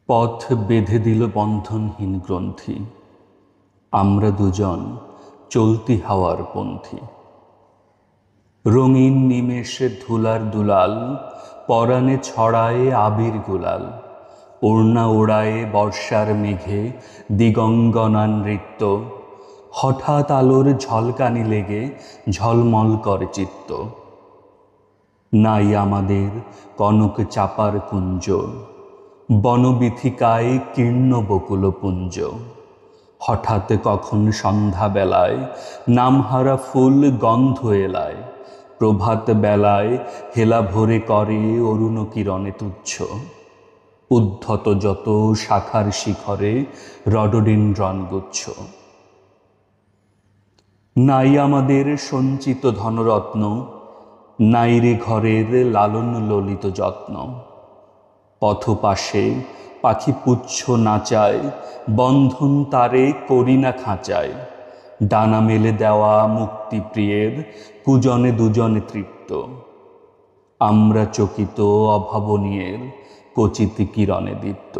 পথ বেঁধে দিল বন্ধনহীন গ্রন্থি, আমরা দুজন চলতি হাওয়ার পন্থী। রঙিন নিমেষে ধুলার দুলাল, পরাণে ছড়ায় আবির গুলাল। ওড়না ওড়ায়ে বর্ষার মেঘে দিগঙ্গনা নৃত্য, হঠাৎ আলোর ঝলকানি লেগে ঝলমল করে চিত্ত। নাই আমাদের কনক চাপার কুঞ্জ, বনবিথিকায় কীর্ণ বকুলপুঞ্জ। হঠাৎ কখন সন্ধ্যাবেলায় নামহারা ফুল গন্ধ এলায়, প্রভাত বেলায় হেলা ভরে করে অরুণ কিরণে তুচ্ছ। উদ্ধত যত শাখার শিখরে রডোডেনড্রন গুচ্ছ। নাই আমাদের সঞ্চিত ধনরত্ন, নাই রে ঘরের লালন ললিত যত্ন। পথপাশে পাখি পুচ্ছ নাচায়, বন্ধন তারে করি না খাঁচায়। ডানা মেলে দেওয়া মুক্তিপ্রিয়ের কুজনে দুজনে তৃপ্ত। আমরা চকিত অভাবনীয়ের কচিত কিরণে দীপ্ত।